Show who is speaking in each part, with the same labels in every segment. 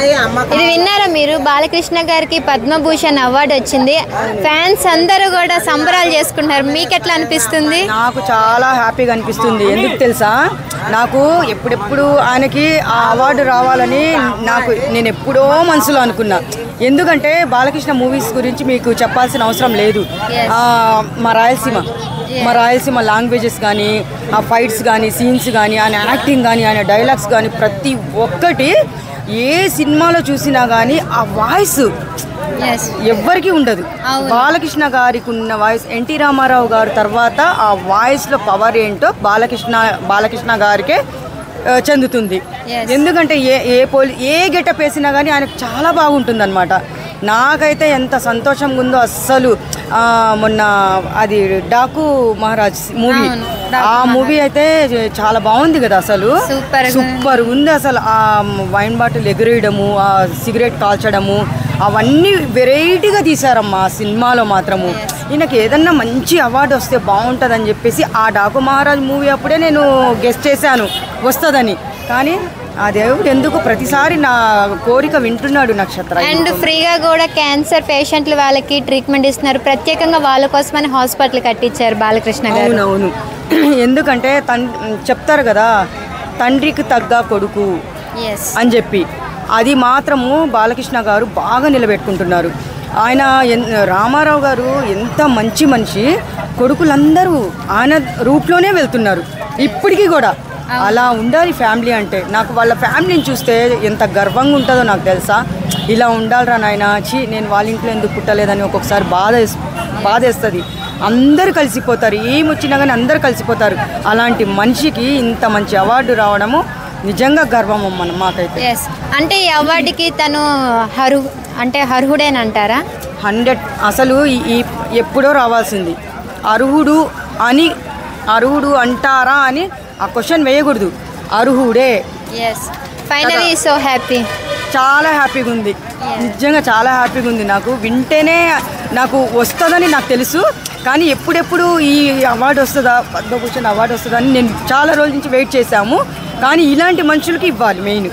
Speaker 1: ఇది విన్నారా మీరు? బాలకృష్ణ గారికి పద్మభూషణ్ అవార్డు వచ్చింది. ఫ్యాన్స్ అందరూ కూడా సంబరాలు చేసుకుంటున్నారు. మీకు ఎట్లా అనిపిస్తుంది?
Speaker 2: నాకు చాలా హ్యాపీగా అనిపిస్తుంది. ఎందుకు తెలుసా, నాకు ఎప్పుడెప్పుడు ఆయనకి ఆ అవార్డు రావాలని నేను ఎప్పుడో మనసులో అనుకున్నా. ఎందుకంటే బాలకృష్ణ మూవీస్ గురించి మీకు చెప్పాల్సిన అవసరం లేదు. మా రాయలసీమ లాంగ్వేజెస్ కానీ, ఆ ఫైట్స్ కానీ, సీన్స్ కానీ, ఆయన యాక్టింగ్ కానీ, ఆయన డైలాగ్స్ కానీ, ప్రతి ఒక్కటి ఏ సినిమాలో చూసినా కానీ ఆ వాయిస్ ఎవ్వరికి ఉండదు. బాలకృష్ణ గారికి ఉన్న వాయిస్, ఎన్టీ రామారావు గారు తర్వాత ఆ వాయిస్లో పవర్ ఏంటో బాలకృష్ణ గారికే చెందుతుంది. ఎందుకంటే ఏ గెటప్ వేసినా కానీ ఆయనకు చాలా బాగుంటుంది అనమాట. నాకైతే ఎంత సంతోషంగా ఉందో అస్సలు. మొన్న అది డాకు మహారాజ్ మూవీ, ఆ మూవీ అయితే చాలా బాగుంది కదా, అసలు సూపర్ ఉంది. అసలు ఆ వైన్ బాటిల్ ఎగిరేయడము, ఆ సిగరెట్ కాల్చడము, అవన్నీ వెరైటీగా తీశారమ్మా ఆ సినిమాలో మాత్రము. ఈయనకి ఏదన్నా మంచి అవార్డు వస్తే బాగుంటుందని చెప్పేసి ఆ డాకు మహారాజ్ మూవీ అప్పుడే నేను గెస్ట్ చేశాను వస్తుందని. కానీ ఆ దేవుడు ఎందుకు ప్రతిసారి నా కోరిక వింటున్నాడు నక్షత్ర.
Speaker 1: అండ్ ఫ్రీగా కూడా క్యాన్సర్ పేషెంట్లు వాళ్ళకి ట్రీట్మెంట్ ఇస్తున్నారు. ప్రత్యేకంగా వాళ్ళ కోసమని హాస్పిటల్ కట్టించారు బాలకృష్ణ గారు.
Speaker 2: అవునవును, ఎందుకంటే చెప్తారు కదా, తండ్రికి తగ్గ కొడుకు అని చెప్పి, అది మాత్రము బాలకృష్ణ గారు బాగా నిలబెట్టుకుంటున్నారు. ఆయన రామారావు గారు ఎంత మంచి మనిషి, కొడుకులందరూ ఆయన రూట్లోనే వెళ్తున్నారు ఇప్పటికీ కూడా. అలా ఉండాలి ఫ్యామిలీ అంటే. నాకు వాళ్ళ ఫ్యామిలీని చూస్తే ఎంత గర్వంగా ఉంటుందో నాకు తెలుసా. ఇలా ఉండాలిరా నాయన, నేను వాళ్ళ ఇంట్లో ఎందుకు పుట్టలేదని ఒక్కొక్కసారి బాధేస్తుంది. అందరూ కలిసిపోతారు, ఏమొచ్చినా కానీ అందరూ కలిసిపోతారు. అలాంటి మనిషికి ఇంత మంచి అవార్డు రావడము నిజంగా గర్వం మనం మాకైతే.
Speaker 1: అంటే ఈ అవార్డుకి తను అర్హుడేనంటారా?
Speaker 2: 100. అసలు ఎప్పుడో రావాల్సింది. అర్హుడు అంటారా అని ఆ క్వశ్చన్ వేయకూడదు. అర్హుడే.
Speaker 1: Finally so happy.
Speaker 2: చాలా హ్యాపీగా ఉంది, నిజంగా చాలా హ్యాపీగా ఉంది. నాకు వింటేనే నాకు వస్తుందని నాకు తెలుసు. కానీ ఎప్పుడెప్పుడు ఈ అవార్డు వస్తుందా, పద్మభూషణ్ అవార్డు వస్తుందా అని నేను చాలా రోజుల నుంచి వెయిట్ చేశాము. కానీ ఇలాంటి మనుషులకి ఇవ్వాలి మెయిన్.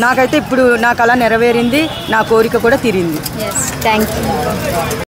Speaker 2: నాకైతే ఇప్పుడు నాకు అలా నెరవేరింది, నా కోరిక కూడా తీరింది.
Speaker 1: Thank you.